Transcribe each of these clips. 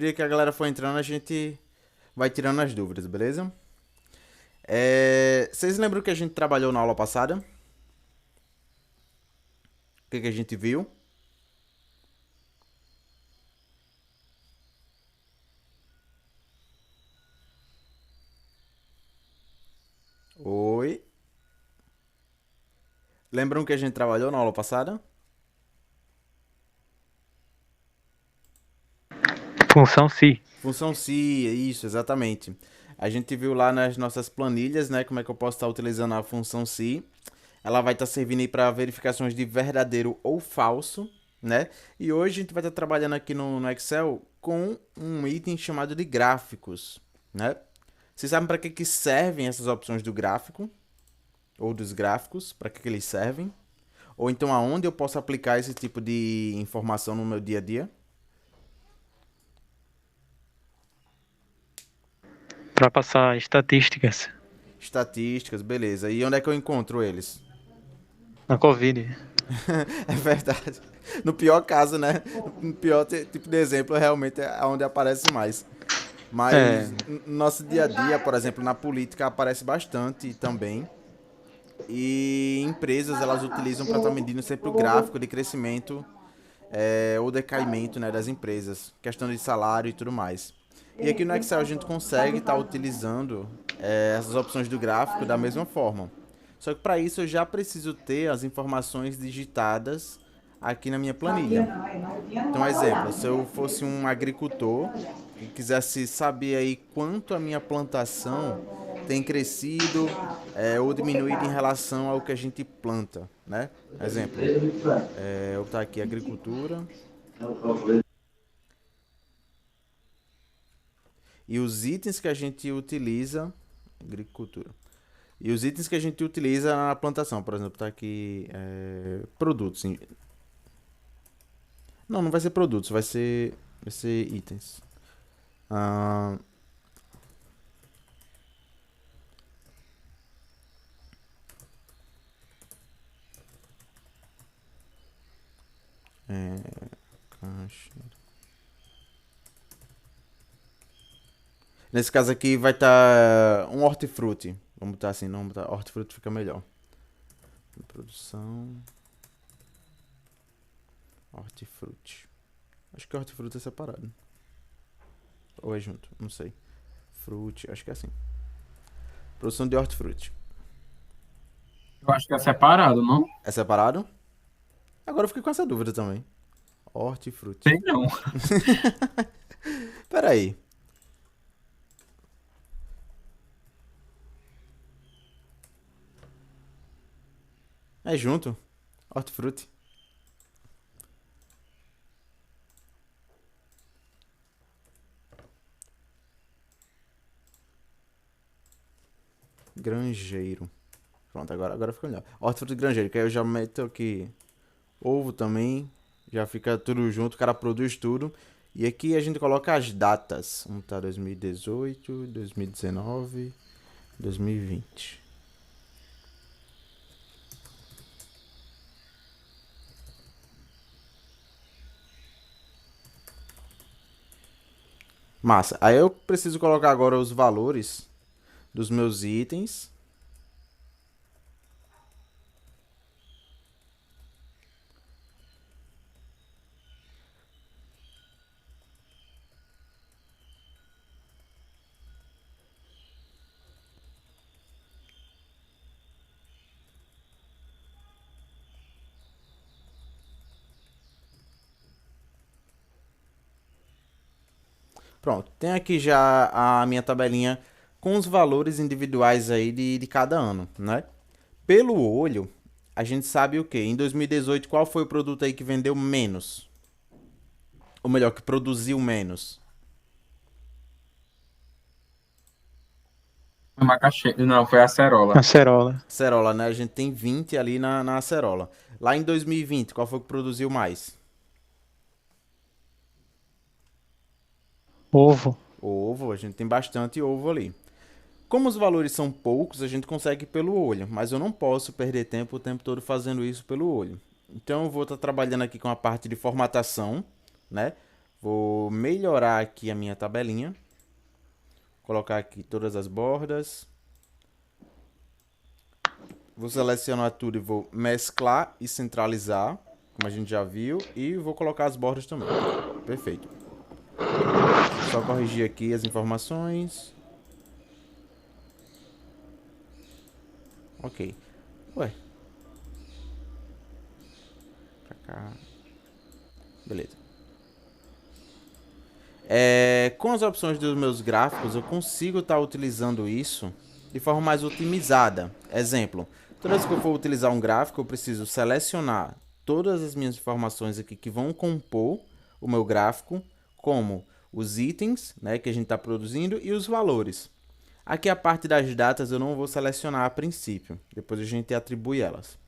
medida que a galera for entrando, a gente vai tirando as dúvidas, beleza? Vocês lembram que a gente trabalhou na aula passada? O que a gente viu? Oi. Lembram que a gente trabalhou na aula passada? Função se. Função se, é isso, exatamente. A gente viu lá nas nossas planilhas, né, como é que eu posso estar utilizando a função se. Ela vai estar servindo aí para verificações de verdadeiro ou falso, né? E hoje a gente vai estar trabalhando aqui no Excel com um item chamado de gráficos, né? Vocês sabem para que servem essas opções do gráfico? Ou dos gráficos? Para que eles servem? Ou então aonde eu posso aplicar esse tipo de informação no meu dia a dia? Para passar estatísticas Estatísticas, beleza. E onde é que eu encontro eles? na Covid. É verdade. No pior caso, né? No pior tipo de exemplo, realmente é onde aparece mais. É, Mas no nosso dia a dia, por exemplo, na política aparece bastante também. E empresas elas utilizam para estar medindo sempre o gráfico de crescimento ou decaimento, né, das empresas, questão de salário e tudo mais. E aqui no Excel a gente consegue estar utilizando essas opções do gráfico da mesma forma. Só que para isso eu já preciso ter as informações digitadas aqui na minha planilha. Então, exemplo, se eu fosse um agricultor e quisesse saber aí quanto a minha plantação tem crescido ou diminuído em relação ao que a gente planta, né? Exemplo, eu vou botar aqui agricultura e os itens que a gente utiliza, agricultura, e os itens que a gente utiliza na plantação, por exemplo, tá aqui produtos. Não, não vai ser produtos, vai ser itens. Ah, caixa. Nesse caso aqui vai estar um hortifruti. Vamos botar assim, não, vamos botar hortifruti fica melhor. Produção, hortifruti. Acho que hortifruti é separado. Ou é junto, não sei. Fruti, acho que é assim. Produção de hortifruti. Eu acho que é separado, não? É separado? Agora eu fiquei com essa dúvida também. Hortifruti. Sei não. Pera aí. É junto? Hortifruti. Grangeiro. Pronto, agora ficou melhor. Hortifruti grangeiro, que aí eu já meto aqui ovo também. Já fica tudo junto, o cara produz tudo. E aqui a gente coloca as datas. Vamos tá 2018, 2019, 2020. Massa. Aí eu preciso colocar agora os valores dos meus itens. Pronto, tem aqui já a minha tabelinha com os valores individuais aí de cada ano, né? Pelo olho, a gente sabe o quê? Em 2018, qual foi o produto aí que vendeu menos? Ou melhor, que produziu menos? Foi macaxeira. Não, foi acerola. Acerola. Acerola, né? A gente tem 20 ali na acerola. Lá em 2020, qual foi que produziu mais? Ovo. Ovo, a gente tem bastante ovo ali. Como os valores são poucos, a gente consegue pelo olho, mas eu não posso perder tempo o tempo todo fazendo isso pelo olho. Então eu vou estar trabalhando aqui com a parte de formatação, né? Vou melhorar aqui a minha tabelinha. Colocar aqui todas as bordas. Vou selecionar tudo e vou mesclar e centralizar, como a gente já viu. E vou colocar as bordas também. Perfeito. Só corrigir aqui as informações. Ok. Ué. Pra cá. Beleza. Com as opções dos meus gráficos, eu consigo estar utilizando isso de forma mais otimizada. Exemplo, toda vez que eu for utilizar um gráfico, eu preciso selecionar todas as minhas informações aqui que vão compor o meu gráfico, como os itens, né, que a gente está produzindo e os valores. Aqui a parte das datas eu não vou selecionar a princípio, depois a gente atribui elas.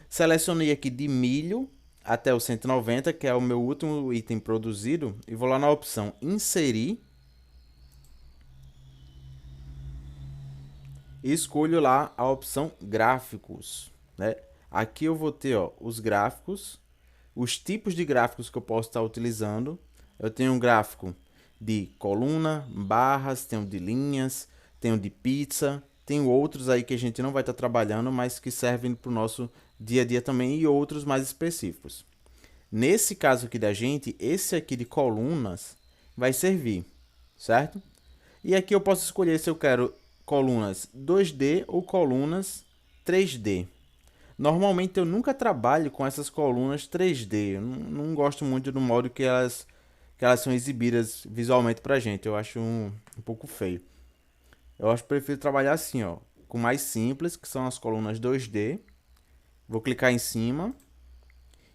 Selecionei aqui de milho até o 190, que é o meu último item produzido, e vou lá na opção inserir e escolho lá a opção gráficos, né? Aqui eu vou ter, ó, os gráficos, os tipos de gráficos que eu posso estar utilizando. Eu tenho um gráfico de coluna, barras, tenho de linhas, tenho de pizza, tenho outros aí que a gente não vai estar trabalhando, mas que servem para o nosso dia a dia também, e outros mais específicos. Nesse caso aqui da gente, esse aqui de colunas vai servir, certo? E aqui eu posso escolher se eu quero colunas 2D ou colunas 3D. Normalmente eu nunca trabalho com essas colunas 3D. Eu não gosto muito do modo que elas são exibidas visualmente pra gente. Eu acho um pouco feio. Eu acho que prefiro trabalhar assim, ó, com mais simples, que são as colunas 2D. Vou clicar em cima.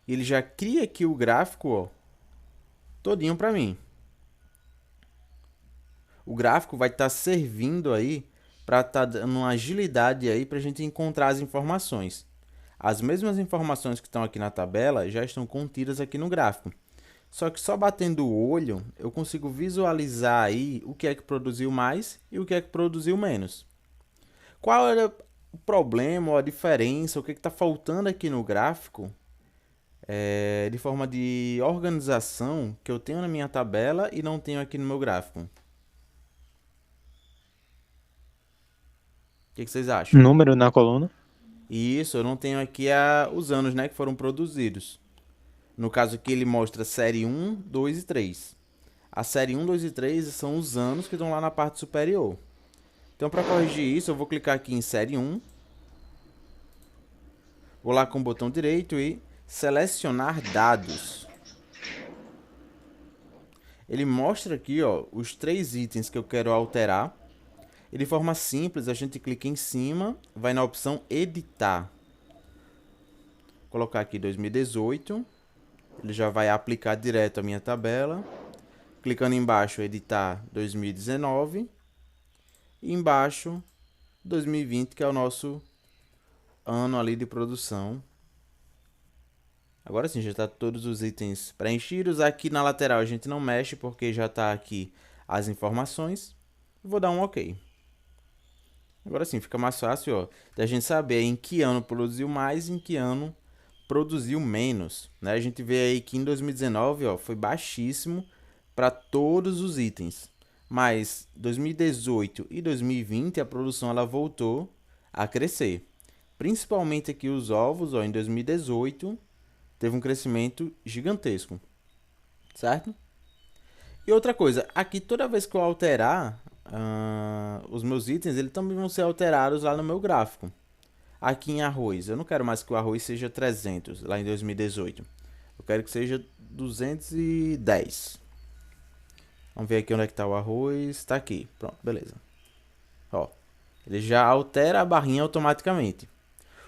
E ele já cria aqui o gráfico, ó, todinho para mim. O gráfico vai estar servindo aí para estar dando uma agilidade aí para a gente encontrar as informações. As mesmas informações que estão aqui na tabela já estão contidas aqui no gráfico. Só que só batendo o olho eu consigo visualizar aí o que é que produziu mais e o que é que produziu menos. Qual era o problema ou a diferença, o que está faltando aqui no gráfico, de forma de organização, que eu tenho na minha tabela e não tenho aqui no meu gráfico? O que vocês acham? Número na coluna. Isso, eu não tenho aqui os anos, né, que foram produzidos. No caso aqui ele mostra série 1, 2 e 3. A série 1, 2 e 3 são os anos que estão lá na parte superior. Então, para corrigir isso, eu vou clicar aqui em série 1. Vou lá com o botão direito e selecionar dados. Ele mostra aqui, ó, os 3 itens que eu quero alterar. E de forma simples, a gente clica em cima, vai na opção editar. Vou colocar aqui 2018. Ele já vai aplicar direto a minha tabela. Clicando embaixo, editar 2019. E embaixo, 2020, que é o nosso ano ali de produção. Agora sim, já está todos os itens preenchidos. Aqui na lateral a gente não mexe, porque já está aqui as informações. Vou dar um OK. Agora sim, fica mais fácil, ó, da gente saber em que ano produziu mais e em que ano produziu menos, né? A gente vê aí que em 2019, ó, foi baixíssimo para todos os itens. Mas 2018 e 2020 a produção ela voltou a crescer. Principalmente aqui os ovos, ó, em 2018 teve um crescimento gigantesco, certo? E outra coisa, aqui toda vez que eu alterar os meus itens, eles também vão ser alterados lá no meu gráfico. Aqui em arroz, eu não quero mais que o arroz seja 300, lá em 2018. Eu quero que seja 210. Vamos ver aqui onde é que está o arroz. Está aqui, pronto, beleza. Ó, ele já altera a barrinha automaticamente.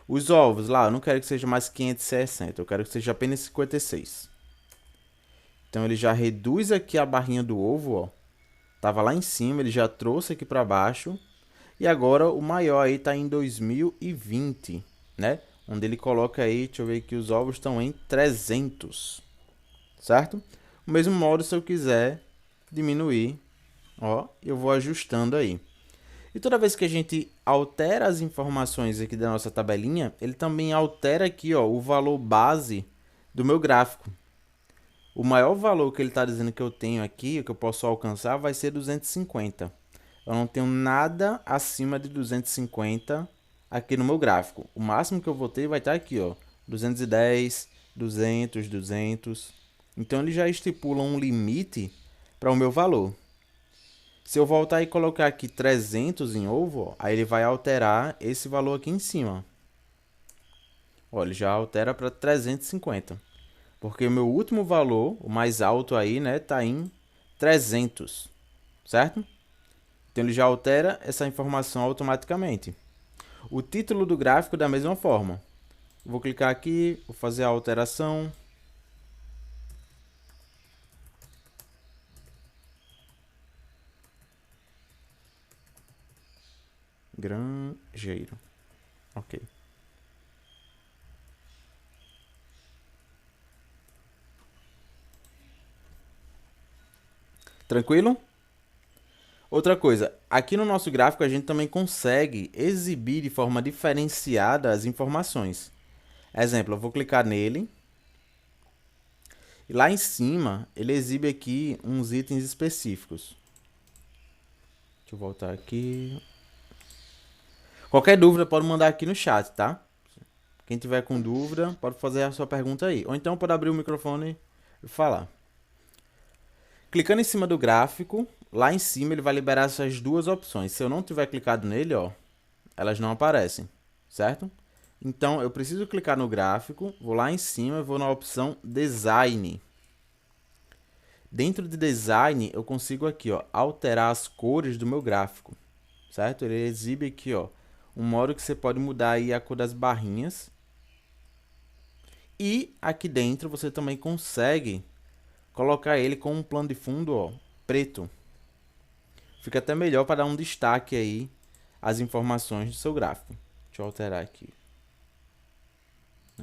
Os ovos lá, eu não quero que seja mais 560, eu quero que seja apenas 56. Então ele já reduz aqui a barrinha do ovo, ó. Tava lá em cima, ele já trouxe aqui para baixo. E agora o maior aí tá em 2020, né? Onde ele coloca aí, deixa eu ver que os ovos estão em 300, certo? O mesmo modo, se eu quiser diminuir, ó, eu vou ajustando aí. E toda vez que a gente altera as informações aqui da nossa tabelinha, ele também altera aqui, ó, o valor base do meu gráfico. O maior valor que ele está dizendo que eu tenho aqui, que eu posso alcançar, vai ser 250. Eu não tenho nada acima de 250 aqui no meu gráfico. O máximo que eu vou ter vai estar aqui, ó, 210, 200, 200. Então ele já estipula um limite para o meu valor. Se eu voltar e colocar aqui 300 em ovo, ó, aí ele vai alterar esse valor aqui em cima. Ó, ele já altera para 350. Porque o meu último valor, o mais alto aí, né, tá em 300, certo? Então ele já altera essa informação automaticamente. O título do gráfico da mesma forma. Vou clicar aqui, vou fazer a alteração. Granjeiro. Ok. Tranquilo? Outra coisa, aqui no nosso gráfico a gente também consegue exibir de forma diferenciada as informações. Exemplo, eu vou clicar nele. E lá em cima, ele exibe aqui uns itens específicos. Deixa eu voltar aqui. Qualquer dúvida pode mandar aqui no chat, tá? Quem tiver com dúvida, pode fazer a sua pergunta aí. Ou então pode abrir o microfone e falar. Clicando em cima do gráfico, lá em cima ele vai liberar essas duas opções. Se eu não tiver clicado nele, ó, elas não aparecem, certo? Então eu preciso clicar no gráfico, vou lá em cima e vou na opção Design. Dentro de Design eu consigo aqui, ó, alterar as cores do meu gráfico, certo? Ele exibe aqui, ó, um modo que você pode mudar aí a cor das barrinhas. E aqui dentro você também consegue colocar ele com um plano de fundo, ó, preto. Fica até melhor para dar um destaque aí às informações do seu gráfico. Deixa eu alterar aqui.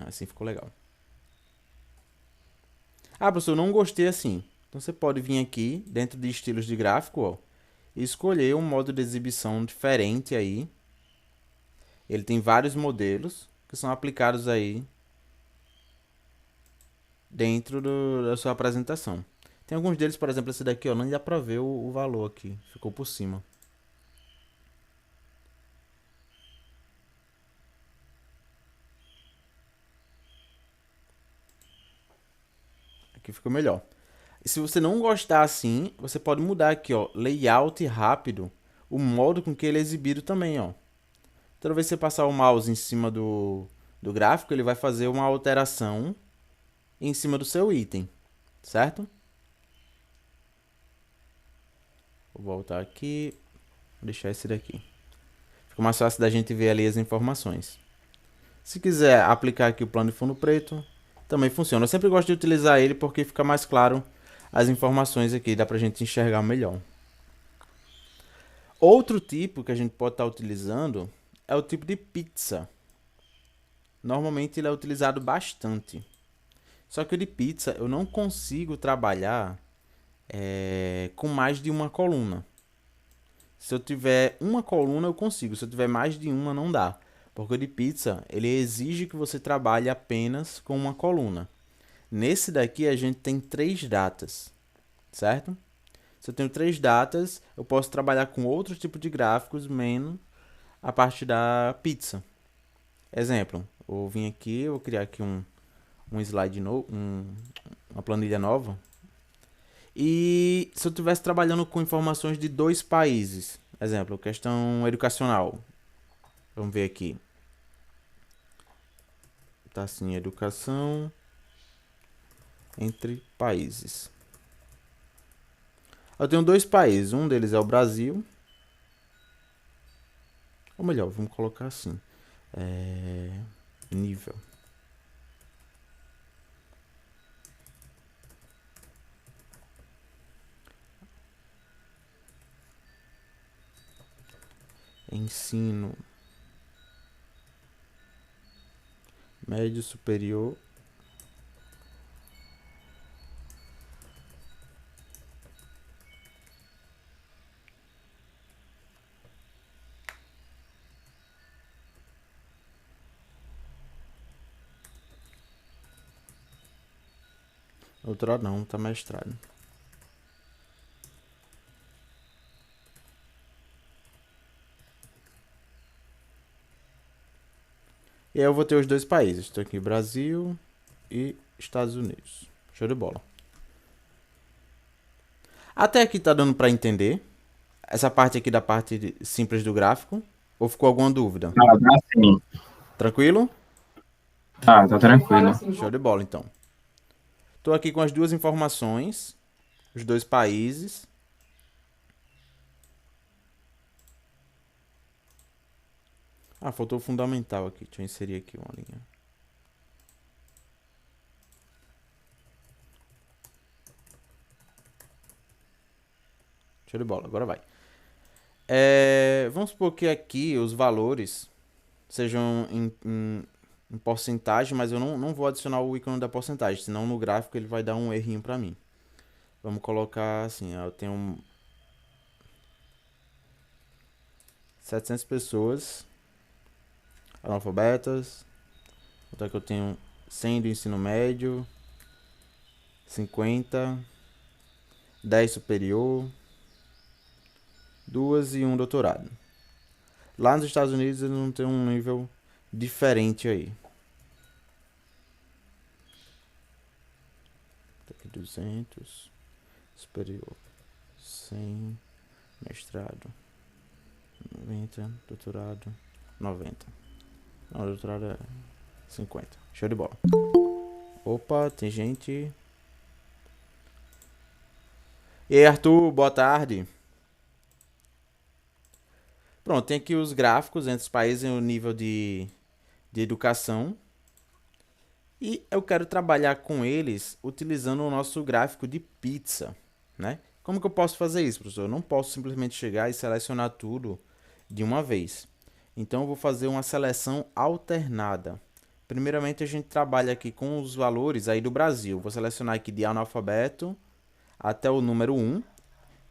Assim ficou legal. Ah, professor, eu não gostei assim. Então você pode vir aqui dentro de estilos de gráfico, ó, e escolher um modo de exibição diferente aí. Ele tem vários modelos que são aplicados aí dentro da sua apresentação. Tem alguns deles, por exemplo, esse daqui, ó, não dá pra ver o valor aqui, ficou por cima. Aqui ficou melhor. E se você não gostar assim, você pode mudar aqui, ó, layout rápido, o modo com que ele é exibido também, ó. Toda vez que você passar o mouse em cima do gráfico, ele vai fazer uma alteração em cima do seu item, certo? Vou voltar aqui, vou deixar esse daqui. Fica mais fácil da gente ver ali as informações. Se quiser aplicar aqui o plano de fundo preto, também funciona. Eu sempre gosto de utilizar ele porque fica mais claro as informações aqui, dá pra gente enxergar melhor. Outro tipo que a gente pode estar utilizando é o tipo de pizza. Normalmente ele é utilizado bastante. Só que o de pizza eu não consigo trabalhar com mais de uma coluna. Se eu tiver uma coluna eu consigo, se eu tiver mais de uma não dá. Porque o de pizza ele exige que você trabalhe apenas com uma coluna. Nesse daqui a gente tem 3 datas, certo? Se eu tenho 3 datas, eu posso trabalhar com outro tipo de gráficos, menos a parte da pizza. Exemplo, eu vou vir aqui, eu vou criar aqui um slide novo, uma planilha nova. E se eu estivesse trabalhando com informações de 2 países, exemplo, questão educacional. Vamos ver aqui. Tá assim, educação entre países. Eu tenho 2 países, um deles é o Brasil. Ou melhor, vamos colocar assim. Nível. Ensino médio superior. Doutorado não, tá mestrado. E aí eu vou ter os dois países. Estou aqui, Brasil e Estados Unidos. Show de bola. Até aqui tá dando pra entender. Essa parte aqui da parte simples do gráfico. Ou ficou alguma dúvida? Tá sim. Tranquilo? Tá tranquilo. Show de bola, então. Tô aqui com as duas informações. Os dois países. Ah, faltou o fundamental aqui. Deixa eu inserir aqui uma linha. Show de bola, agora vai. Vamos supor que aqui os valores sejam em porcentagem, mas eu não vou adicionar o ícone da porcentagem, senão no gráfico ele vai dar um errinho pra mim. Vamos colocar assim, ó, eu tenho 700 pessoas analfabetas. Então aqui eu tenho 100 do ensino médio, 50, 10 superior, 2 e 1 doutorado. Lá nos Estados Unidos eles não tem um nível diferente aí. Tá aqui 200, superior, 100, mestrado, 90, doutorado, 90. Não, doutorado é 50. Show de bola. Opa, tem gente. E aí, Arthur, boa tarde. Pronto, tem aqui os gráficos entre os países e o nível de educação. E eu quero trabalhar com eles utilizando o nosso gráfico de pizza, né? Como que eu posso fazer isso, professor? Eu não posso simplesmente chegar e selecionar tudo de uma vez. Então eu vou fazer uma seleção alternada. Primeiramente a gente trabalha aqui com os valores aí do Brasil. Vou selecionar aqui de analfabeto até o número 1.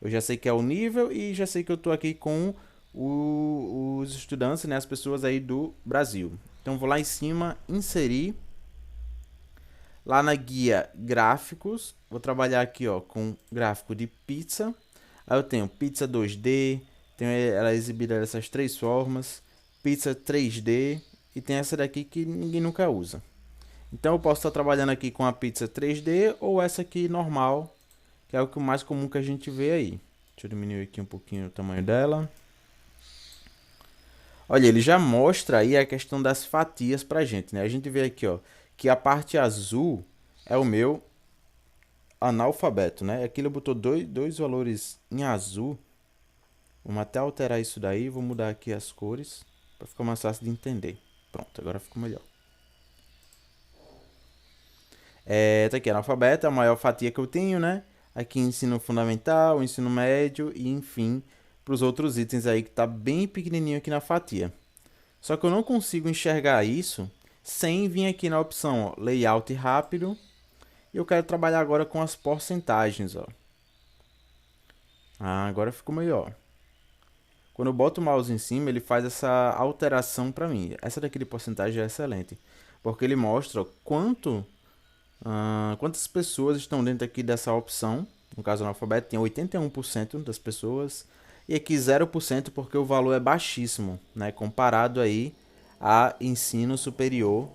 Eu já sei que é o nível e já sei que eu estou aqui com os estudantes, né, as pessoas aí do Brasil. Então vou lá em cima, inserir. Lá na guia gráficos, vou trabalhar aqui, ó, com gráfico de pizza. Aí eu tenho pizza 2D, tenho ela exibida dessas três formas, pizza 3D e tem essa daqui que ninguém nunca usa. Então eu posso estar trabalhando aqui com a pizza 3D ou essa aqui normal, que é o que mais comum que a gente vê aí. Deixa eu diminuir aqui um pouquinho o tamanho dela. Olha, ele já mostra aí a questão das fatias pra gente, né? A gente vê aqui, ó, que a parte azul é o meu analfabeto, né? Aqui ele botou dois valores em azul. Vamos até alterar isso daí. Vou mudar aqui as cores para ficar mais fácil de entender. Pronto, agora ficou melhor. Tá aqui, analfabeto, é a maior fatia que eu tenho, né? Aqui ensino fundamental, ensino médio e enfim, para os outros itens aí que tá bem pequenininho aqui na fatia. Só que eu não consigo enxergar isso sem vir aqui na opção, ó, layout rápido. E eu quero trabalhar agora com as porcentagens, ó. Ah, agora ficou melhor. Quando eu boto o mouse em cima, ele faz essa alteração para mim. Essa daqui de porcentagem é excelente, porque ele mostra quantas pessoas estão dentro aqui dessa opção. No caso, analfabeto tem 81% das pessoas. E aqui 0% porque o valor é baixíssimo, né? Comparado aí a ensino superior,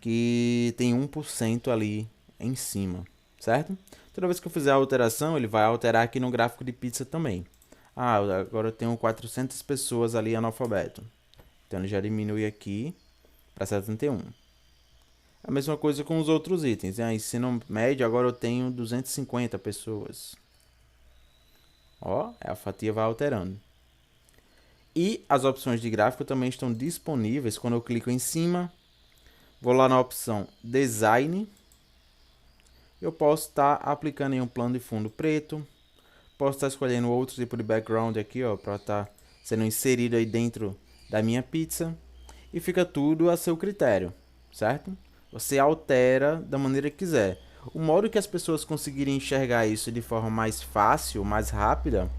que tem 1% ali em cima, certo? Toda vez que eu fizer a alteração, ele vai alterar aqui no gráfico de pizza também. Ah, agora eu tenho 400 pessoas ali analfabeto. Então ele já diminui aqui para 71. A mesma coisa com os outros itens. Ensino médio, agora eu tenho 250 pessoas. Ó, a fatia vai alterando. E as opções de gráfico também estão disponíveis quando eu clico em cima. Vou lá na opção Design. Eu posso estar aplicando em um plano de fundo preto. Posso estar escolhendo outro tipo de background aqui, ó, para estar sendo inserido aí dentro da minha pizza. E fica tudo a seu critério, certo? Você altera da maneira que quiser. O modo que as pessoas conseguirem enxergar isso de forma mais fácil, mais rápida,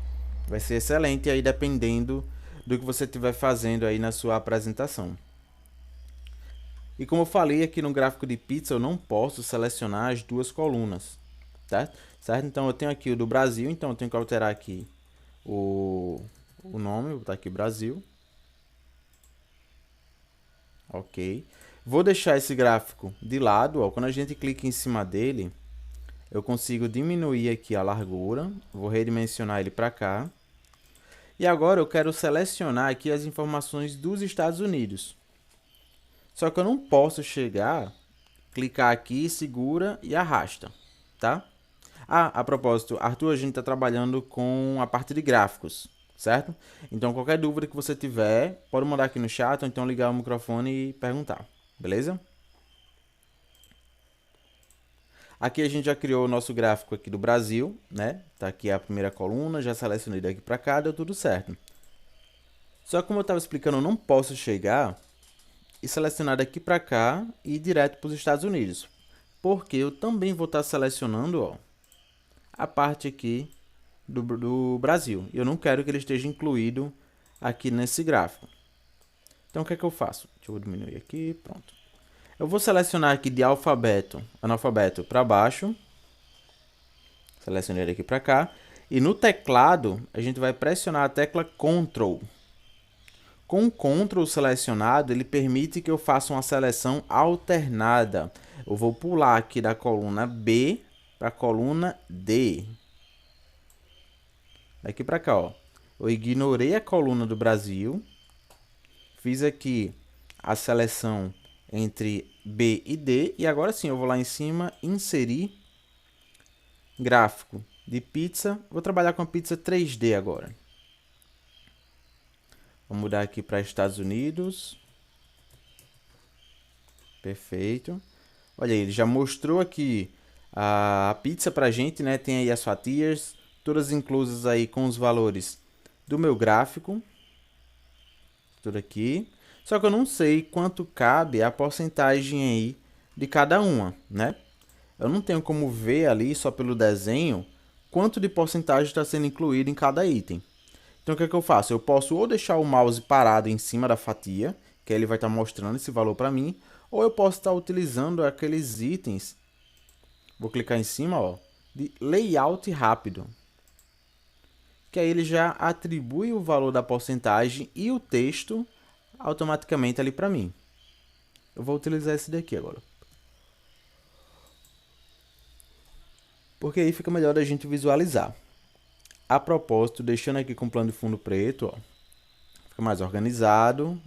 vai ser excelente aí dependendo do que você estiver fazendo aí na sua apresentação. E como eu falei aqui no gráfico de pizza, eu não posso selecionar as duas colunas, tá? Certo? Então eu tenho aqui o do Brasil, então eu tenho que alterar aqui o nome, vou botar aqui Brasil. Ok. Vou deixar esse gráfico de lado, ó. Quando a gente clica em cima dele, eu consigo diminuir aqui a largura. Vou redimensionar ele para cá. E agora eu quero selecionar aqui as informações dos Estados Unidos. Só que eu não posso chegar, clicar aqui, segura e arrasta, tá? Ah, a propósito, Arthur, a gente está trabalhando com a parte de gráficos, certo? Então, qualquer dúvida que você tiver, pode mandar aqui no chat ou então ligar o microfone e perguntar, beleza? Aqui a gente já criou o nosso gráfico aqui do Brasil, né? Tá aqui a primeira coluna, já selecionei daqui para cá, deu tudo certo. Só que como eu estava explicando, eu não posso chegar e selecionar daqui para cá e ir direto para os Estados Unidos. Porque eu também vou estar selecionando, ó, a parte aqui do Brasil. Eu não quero que ele esteja incluído aqui nesse gráfico. Então, o que é que eu faço? Deixa eu diminuir aqui, pronto. Eu vou selecionar aqui de analfabeto para baixo. Selecionei ele aqui para cá. E no teclado, a gente vai pressionar a tecla Ctrl. Com o Ctrl selecionado, ele permite que eu faça uma seleção alternada. Eu vou pular aqui da coluna B para a coluna D. Daqui para cá, ó. Eu ignorei a coluna do Brasil. Fiz aqui a seleção entre B e D. E agora sim, eu vou lá em cima, inserir gráfico de pizza. Vou trabalhar com a pizza 3D agora. Vou mudar aqui para Estados Unidos. Perfeito. Olha aí, ele já mostrou aqui a pizza pra gente, né? Tem aí as fatias, todas inclusas aí com os valores do meu gráfico. Tudo aqui. Só que eu não sei quanto cabe a porcentagem aí de cada uma, né? Eu não tenho como ver ali, só pelo desenho, quanto de porcentagem está sendo incluído em cada item. Então, o que é que eu faço? Eu posso ou deixar o mouse parado em cima da fatia, que aí ele vai estar mostrando esse valor para mim, ou eu posso estar utilizando aqueles itens, vou clicar em cima, ó, de layout rápido, que aí ele já atribui o valor da porcentagem e o texto automaticamente ali para mim. Eu vou utilizar esse daqui agora. Porque aí fica melhor da gente visualizar. A propósito, deixando aqui com plano de fundo preto, ó, fica mais organizado.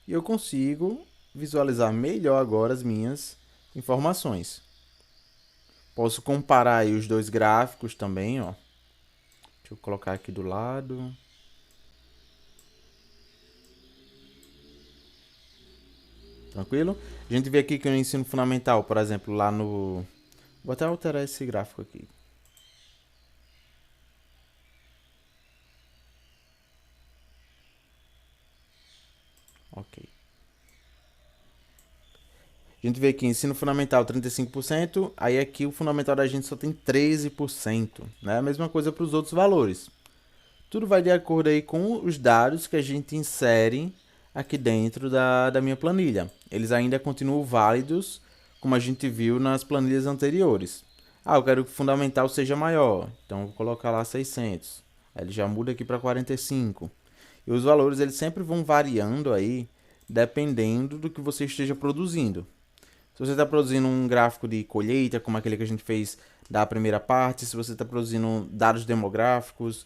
E eu consigo visualizar melhor agora as minhas informações. Posso comparar aí os dois gráficos também, ó. Deixa eu colocar aqui do lado. Tranquilo? A gente vê aqui que no ensino fundamental, por exemplo, lá no... Vou até alterar esse gráfico aqui. Ok. A gente vê aqui ensino fundamental 35%, aí aqui o fundamental da gente só tem 13%, né? A mesma coisa para os outros valores. Tudo vai de acordo aí com os dados que a gente insere aqui dentro da minha planilha. Eles ainda continuam válidos, como a gente viu nas planilhas anteriores. Ah, eu quero que o fundamental seja maior, então eu vou colocar lá 600. Aí ele já muda aqui para 45. E os valores eles sempre vão variando aí, dependendo do que você esteja produzindo. Se você está produzindo um gráfico de colheita, como aquele que a gente fez da primeira parte, se você está produzindo dados demográficos,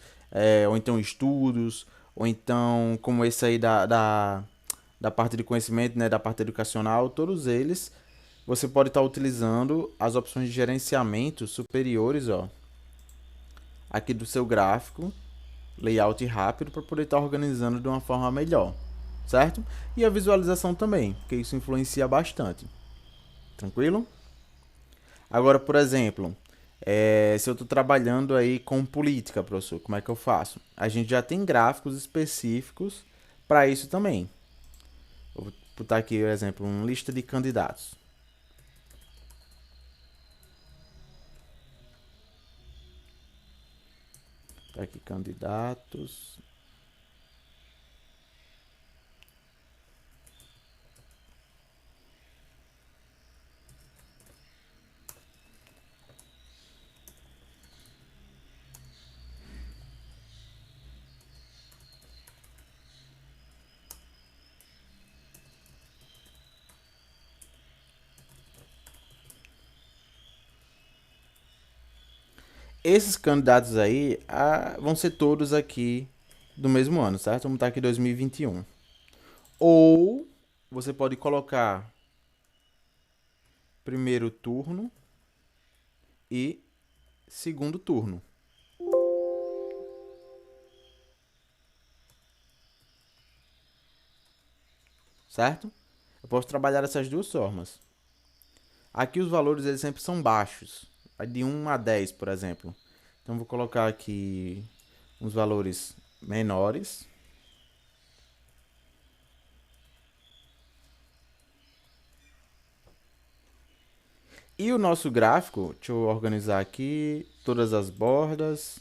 ou então estudos, ou então como esse aí da parte de conhecimento, né, da parte educacional, todos eles, você pode estar utilizando as opções de gerenciamento superiores, ó, aqui do seu gráfico, layout rápido, para poder estar organizando de uma forma melhor, certo? E a visualização também, porque isso influencia bastante. Tranquilo? Agora, por exemplo, se eu estou trabalhando aí com política, professor, como é que eu faço? A gente já tem gráficos específicos para isso também. Eu vou botar aqui, por exemplo, uma lista de candidatos. Tá aqui, candidatos. Esses candidatos aí vão ser todos aqui do mesmo ano, certo? Vamos estar aqui em 2021. Ou você pode colocar primeiro turno e segundo turno. Certo? Eu posso trabalhar dessas duas formas. Aqui os valores eles sempre são baixos. Vai de 1 a 10, por exemplo. Então vou colocar aqui uns valores menores. E o nosso gráfico, deixa eu organizar aqui todas as bordas.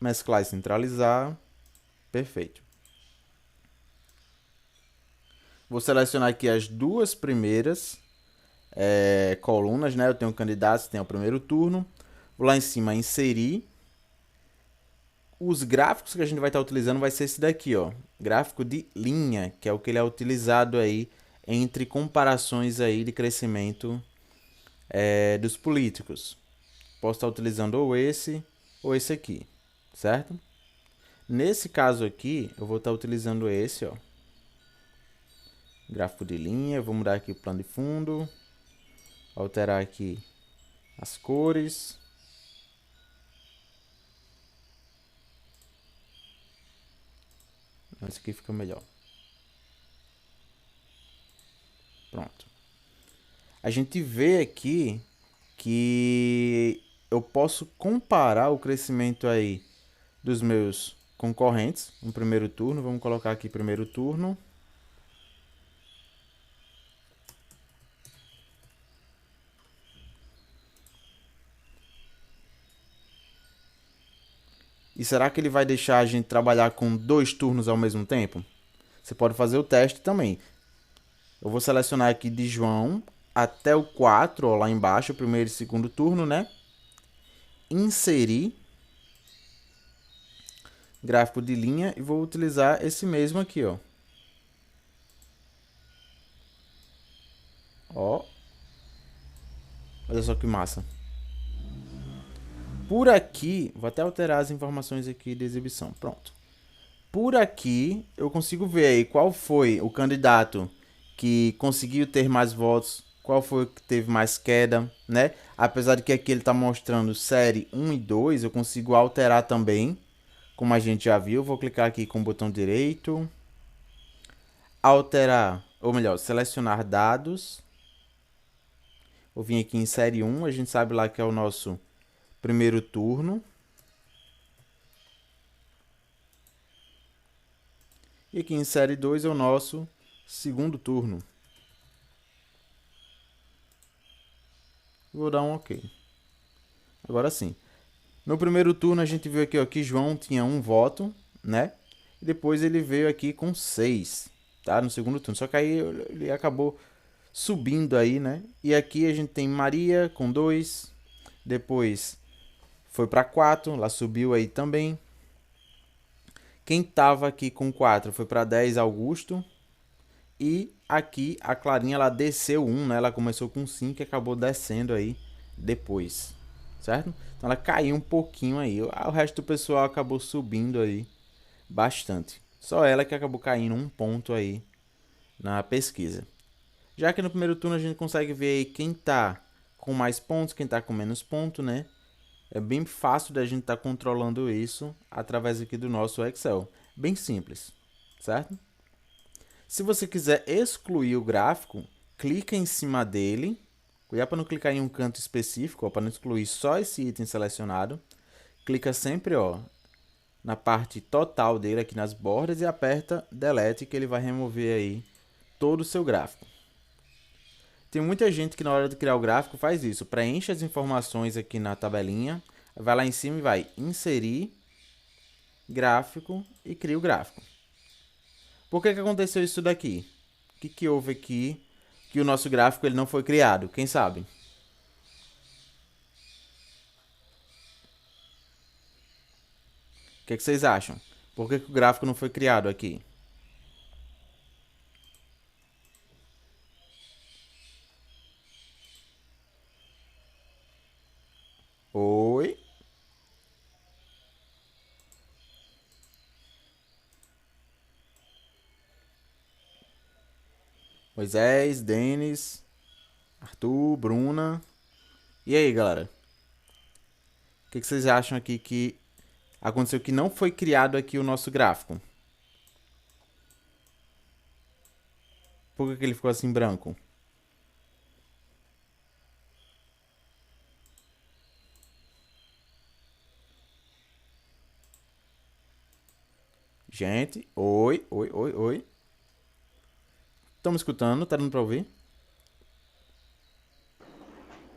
Mesclar e centralizar. Perfeito. Vou selecionar aqui as duas primeiras colunas, né? Eu tenho candidatos, tenho o primeiro turno. Vou lá em cima inserir. Os gráficos que a gente vai estar utilizando vai ser esse daqui, ó. Gráfico de linha, que é o que ele é utilizado aí entre comparações aí de crescimento dos políticos. Posso estar utilizando ou esse aqui, certo? Nesse caso aqui, eu vou estar utilizando esse, ó. Gráfico de linha, vou mudar aqui o plano de fundo. Alterar aqui as cores. Esse aqui fica melhor. Pronto. A gente vê aqui que eu posso comparar o crescimento aí dos meus concorrentes no primeiro turno. Vamos colocar aqui primeiro turno. E será que ele vai deixar a gente trabalhar com 2 turnos ao mesmo tempo? Você pode fazer o teste também. Eu vou selecionar aqui de João até o 4, ó, lá embaixo, o primeiro e segundo turno, né? Inserir gráfico de linha e vou utilizar esse mesmo aqui, ó. Ó. Olha só que massa. Por aqui, vou até alterar as informações aqui de exibição. Pronto. Por aqui, eu consigo ver aí qual foi o candidato que conseguiu ter mais votos, qual foi o que teve mais queda, né? Apesar de que aqui ele está mostrando série 1 e 2, eu consigo alterar também, como a gente já viu. Vou clicar aqui com o botão direito, alterar, ou melhor, selecionar dados. Vou vir aqui em série 1, a gente sabe lá que é o nosso primeiro turno. E aqui em série 2 é o nosso segundo turno. Vou dar um OK. Agora sim. No primeiro turno a gente viu aqui ó, que João tinha 1 voto, né? E depois ele veio aqui com 6, tá? No segundo turno. Só que aí ele acabou subindo aí, né? E aqui a gente tem Maria com 2. Depois foi para 4, lá subiu aí também. Quem tava aqui com 4 foi para 10, Augusto. E aqui a Clarinha ela desceu 1, né? Ela começou com 5 e acabou descendo aí depois, certo? Então ela caiu um pouquinho aí. O resto do pessoal acabou subindo aí bastante. Só ela que acabou caindo 1 ponto aí na pesquisa. Já que no primeiro turno a gente consegue ver aí quem tá com mais pontos, quem tá com menos pontos, né? É bem fácil da gente estar controlando isso através aqui do nosso Excel. Bem simples, certo? Se você quiser excluir o gráfico, clica em cima dele. Cuidado para não clicar em um canto específico, para não excluir só esse item selecionado. Clica sempre na parte total dele, aqui nas bordas, e aperta Delete, que ele vai remover aí todo o seu gráfico. Tem muita gente que na hora de criar o gráfico faz isso. Preenche as informações aqui na tabelinha, vai lá em cima e vai inserir gráfico e cria o gráfico. Por que aconteceu isso daqui? O que houve aqui que o nosso gráfico ele não foi criado? Quem sabe? O que vocês acham? Por que o gráfico não foi criado aqui? Moisés, Denis, Arthur, Bruna. E aí, galera? O que vocês acham aqui que aconteceu que não foi criado aqui o nosso gráfico? Por que ele ficou assim branco? Gente, oi, oi, oi, oi. Estão me escutando? Tá dando pra ouvir?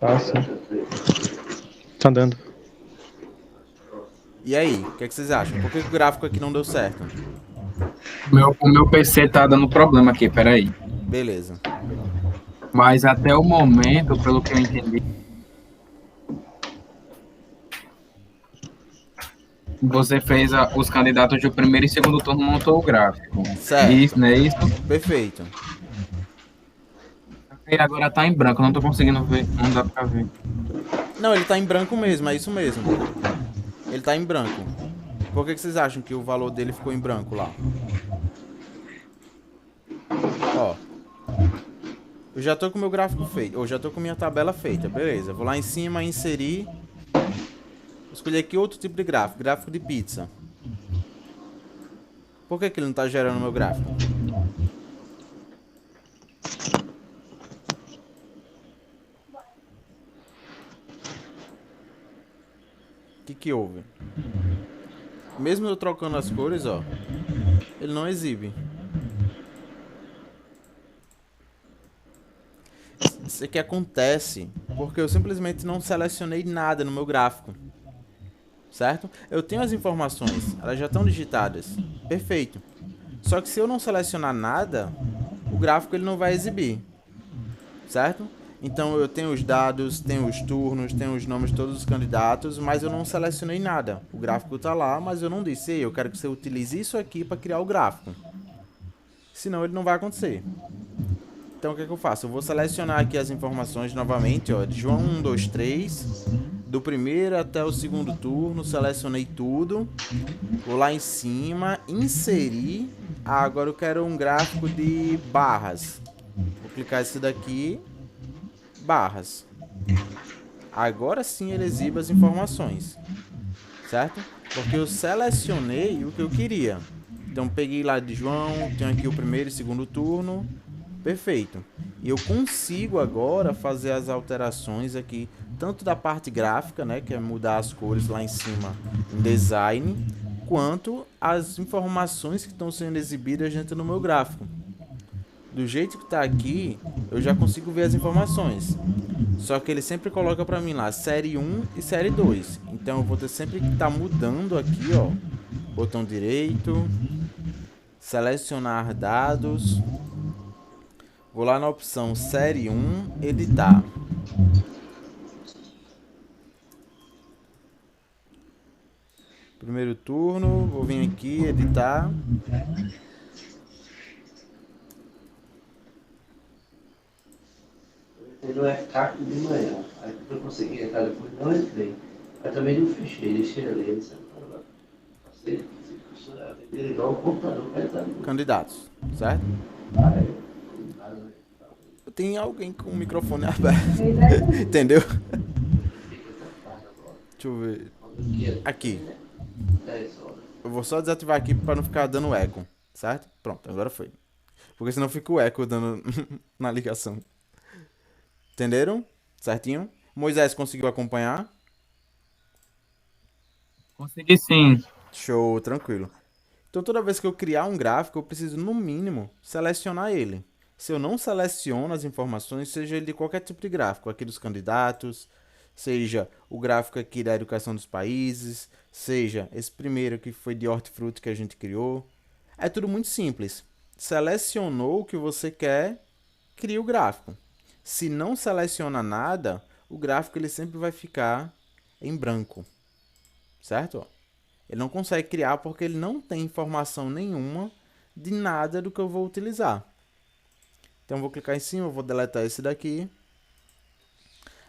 Ah, sim. Tá dando. E aí, o que vocês acham? Por que o gráfico aqui não deu certo? O meu PC tá dando problema aqui, peraí. Beleza. Mas até o momento, pelo que eu entendi, você fez os candidatos do primeiro e segundo turno, montou o gráfico. Certo. Isso, não é isso? Perfeito. E agora tá em branco, não tô conseguindo ver, não dá pra ver. Não, ele tá em branco mesmo, é isso mesmo. Ele tá em branco. Por que vocês acham que o valor dele ficou em branco lá? Ó. Eu já tô com o meu gráfico feito. Eu já tô com minha tabela feita. Beleza. Vou lá em cima, inserir. Vou escolher aqui outro tipo de gráfico. Gráfico de pizza. Por que ele não tá gerando o meu gráfico? O que houve? Mesmo eu trocando as cores, ó. Ele não exibe. Isso aqui acontece porque eu simplesmente não selecionei nada no meu gráfico. Certo? Eu tenho as informações, elas já estão digitadas. Perfeito. Só que se eu não selecionar nada, o gráfico ele não vai exibir. Certo? Então eu tenho os dados, tenho os turnos, tenho os nomes de todos os candidatos, mas eu não selecionei nada. O gráfico está lá, mas eu não disse, eu quero que você utilize isso aqui para criar o gráfico. Senão ele não vai acontecer. Então o que eu faço? Eu vou selecionar aqui as informações novamente, ó, de João 1, 2, 3, do primeiro até o segundo turno, selecionei tudo. Vou lá em cima, inserir. Ah, agora eu quero um gráfico de barras. Vou clicar esse daqui, barras. Agora sim ele exibe as informações, certo? Porque eu selecionei o que eu queria. Então peguei lá de João, tenho aqui o primeiro e segundo turno. Perfeito. E eu consigo agora fazer as alterações aqui, tanto da parte gráfica, né, que é mudar as cores lá em cima em design, quanto as informações que estão sendo exibidas dentro do meu gráfico. Do jeito que está aqui, eu já consigo ver as informações. Só que ele sempre coloca para mim lá série 1 e série 2. Então eu vou ter sempre que estar mudando aqui, ó. Botão direito, selecionar dados. Vou lá na opção série 1, editar. Primeiro turno, vou vir aqui, editar. No FK de manhã. Aí eu consegui entrar depois, não entrei. Mas também não fechei, deixei ali. Passei, ele igual o computador para entrar no Candidatos, certo? Tem alguém com o microfone aberto. Entendeu? Deixa eu ver. Aqui. Eu vou só desativar aqui para não ficar dando eco, certo? Pronto, agora foi. Porque senão fica o eco dando na ligação. Entenderam? Certinho? Moisés conseguiu acompanhar? Consegui sim. Show, tranquilo. Então toda vez que eu criar um gráfico, eu preciso no mínimo selecionar ele. Se eu não seleciono as informações, seja ele de qualquer tipo de gráfico, aqui dos candidatos, seja o gráfico aqui da educação dos países, seja esse primeiro que foi de hortifruti que a gente criou, é tudo muito simples. Selecionou o que você quer, cria o gráfico. Se não seleciona nada, o gráfico ele sempre vai ficar em branco, certo? Ele não consegue criar porque ele não tem informação nenhuma de nada do que eu vou utilizar. Então eu vou clicar em cima, eu vou deletar esse daqui.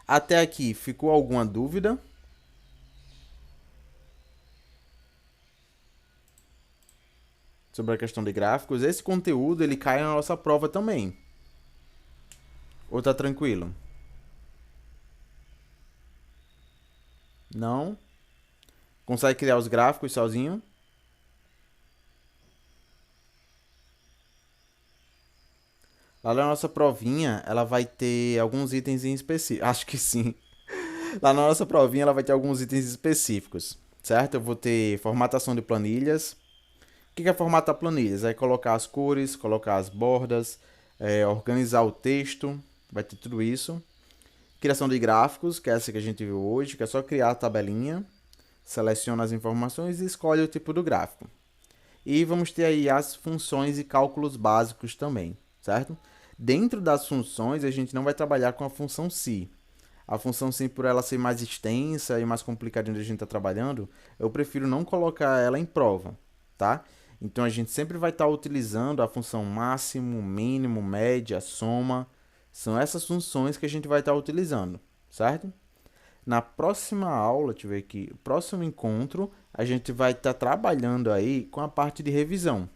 Até aqui, ficou alguma dúvida? Sobre a questão de gráficos. Esse conteúdo ele cai na nossa prova também. Ou tá tranquilo? Não? Consegue criar os gráficos sozinho? Lá na nossa provinha, ela vai ter alguns itens em específico. Acho que sim. Lá na nossa provinha, ela vai ter alguns itens específicos, certo? Eu vou ter formatação de planilhas. O que é formatar planilhas? É colocar as cores, colocar as bordas, organizar o texto, vai ter tudo isso. Criação de gráficos, que é essa que a gente viu hoje, que é só criar a tabelinha, seleciona as informações e escolhe o tipo do gráfico. E vamos ter aí as funções e cálculos básicos também, certo? Dentro das funções, a gente não vai trabalhar com a função se. A função sim, por ela ser mais extensa e mais complicada onde a gente está trabalhando, eu prefiro não colocar ela em prova, tá? Então a gente sempre vai estar utilizando a função máximo, mínimo, média, soma. São essas funções que a gente vai estar utilizando, certo? Na próxima aula, deixa eu ver aqui, próximo encontro, a gente vai estar trabalhando aí com a parte de revisão.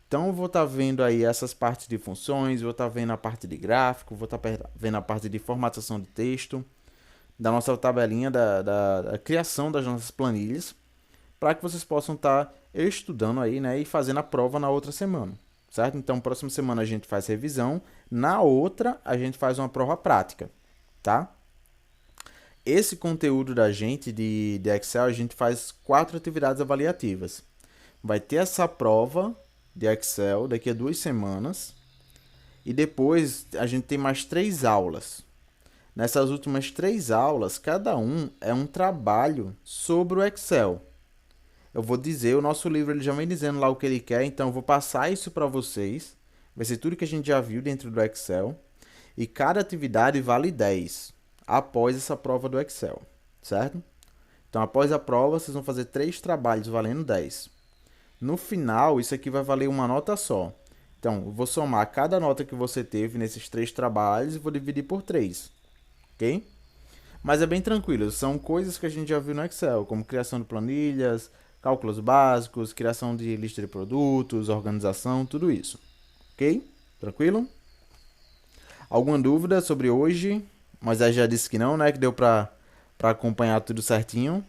Então, eu vou estar vendo aí essas partes de funções, vou estar vendo a parte de gráfico, vou estar vendo a parte de formatação de texto, da nossa tabelinha da criação das nossas planilhas, para que vocês possam estar estudando aí, né, e fazendo a prova na outra semana, certo? Então, próxima semana a gente faz revisão, na outra a gente faz uma prova prática, tá? Esse conteúdo da gente de Excel, a gente faz 4 atividades avaliativas. Vai ter essa prova de Excel daqui a 2 semanas. E depois a gente tem mais 3 aulas. Nessas últimas 3 aulas, cada um é um trabalho sobre o Excel. Eu vou dizer, o nosso livro ele já vem dizendo lá o que ele quer, então eu vou passar isso para vocês. Vai ser tudo que a gente já viu dentro do Excel. E cada atividade vale 10 após essa prova do Excel, certo? Então, após a prova, vocês vão fazer 3 trabalhos valendo 10. No final, isso aqui vai valer uma nota só. Então, eu vou somar cada nota que você teve nesses 3 trabalhos e vou dividir por 3, ok? Mas é bem tranquilo, são coisas que a gente já viu no Excel, como criação de planilhas, cálculos básicos, criação de lista de produtos, organização, tudo isso, ok? Tranquilo? Alguma dúvida sobre hoje? Mas aí já disse que não, né? Que deu pra acompanhar tudo certinho.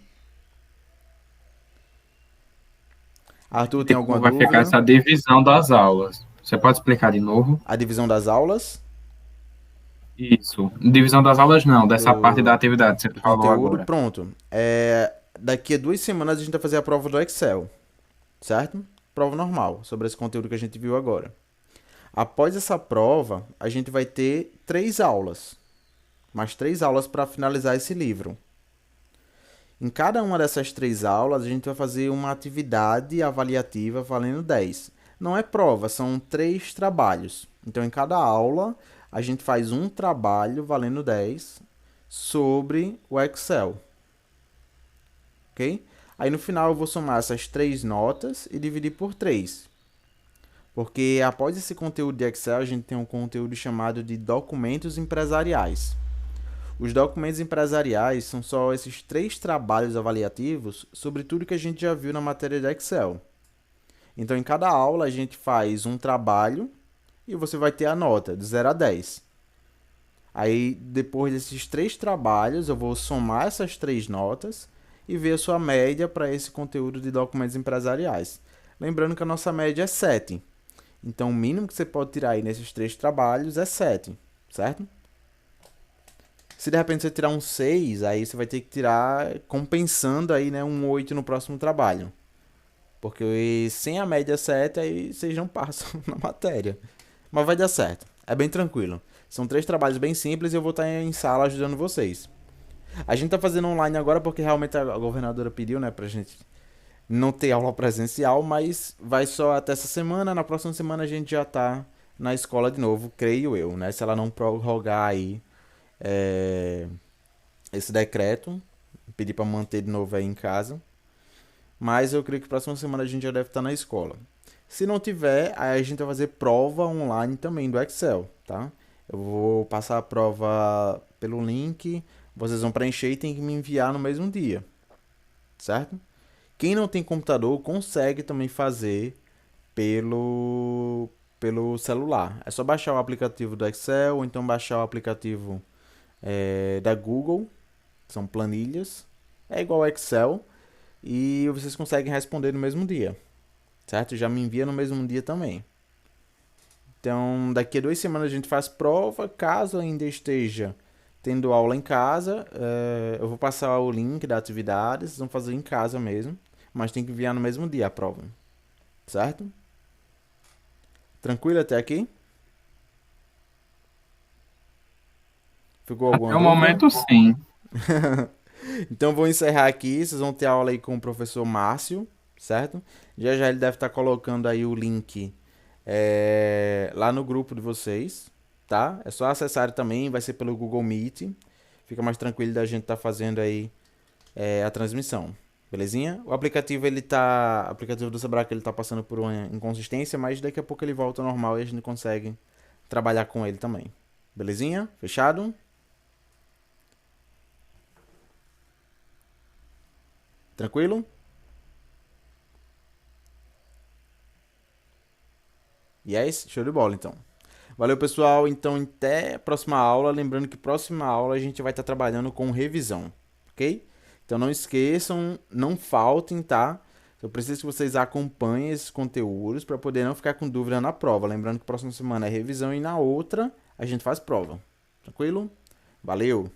Arthur, tem alguma Vai ficar dúvida? essa divisão das aulas. Você pode explicar de novo? A divisão das aulas, Isso. Divisão das aulas não, dessa parte da atividade que você do falou conteúdo, agora. pronto. Daqui a 2 semanas a gente vai fazer a prova do Excel, certo? Prova normal, sobre esse conteúdo que a gente viu agora. Após essa prova, a gente vai ter 3 aulas. Mais 3 aulas para finalizar esse livro. Em cada uma dessas 3 aulas, a gente vai fazer uma atividade avaliativa valendo 10. Não é prova, são 3 trabalhos. Então, em cada aula, a gente faz um trabalho valendo 10 sobre o Excel. Ok? Aí, no final, eu vou somar essas 3 notas e dividir por 3. Porque após esse conteúdo de Excel, a gente tem um conteúdo chamado de documentos empresariais. Os documentos empresariais são só esses 3 trabalhos avaliativos sobre tudo que a gente já viu na matéria de Excel. Então, em cada aula, a gente faz um trabalho e você vai ter a nota de 0 a 10. Aí, depois desses 3 trabalhos, eu vou somar essas 3 notas e ver a sua média para esse conteúdo de documentos empresariais. Lembrando que a nossa média é 7. Então, o mínimo que você pode tirar aí nesses 3 trabalhos é 7, certo? Se de repente você tirar um 6, aí você vai ter que tirar compensando aí, né, um 8 no próximo trabalho. Porque sem a média 7, aí vocês não passam na matéria. Mas vai dar certo. É bem tranquilo. São 3 trabalhos bem simples e eu vou estar em sala ajudando vocês. A gente tá fazendo online agora porque realmente a governadora pediu, né, pra gente não ter aula presencial, mas vai só até essa semana. Na próxima semana a gente já tá na escola de novo, creio eu, né? Se ela não prorrogar aí esse decreto, pedir para manter de novo aí em casa. Mas eu creio que próxima semana a gente já deve estar na escola. Se não tiver, aí a gente vai fazer prova online também do Excel, tá? Eu vou passar a prova pelo link, vocês vão preencher e tem que me enviar no mesmo dia, certo? Quem não tem computador consegue também fazer pelo celular. É só baixar o aplicativo do Excel, ou então baixar o aplicativo da Google, são planilhas, é igual ao Excel, e vocês conseguem responder no mesmo dia, certo? Já me envia no mesmo dia também. Então, daqui a 2 semanas a gente faz prova. Caso ainda esteja tendo aula em casa, eu vou passar o link da atividade, vocês vão fazer em casa mesmo, mas tem que enviar no mesmo dia a prova, certo? Tranquilo até aqui? Ficou alguma Até o dúvida? momento, sim. Então vou encerrar aqui, vocês vão ter aula aí com o professor Márcio, certo? Já já ele deve estar colocando aí o link lá no grupo de vocês, tá? É só acessar também, vai ser pelo Google Meet. Fica mais tranquilo da gente estar fazendo aí a transmissão. Belezinha? O aplicativo o aplicativo do Sebrae ele tá passando por uma inconsistência, mas daqui a pouco ele volta ao normal e a gente consegue trabalhar com ele também. Belezinha? Fechado? Tranquilo? Yes? Show de bola, então. Valeu, pessoal. Então, até a próxima aula. Lembrando que próxima aula a gente vai estar trabalhando com revisão, ok? Então, não esqueçam, não faltem, tá? Eu preciso que vocês acompanhem esses conteúdos para poder não ficar com dúvida na prova. Lembrando que próxima semana é revisão e na outra a gente faz prova. Tranquilo? Valeu!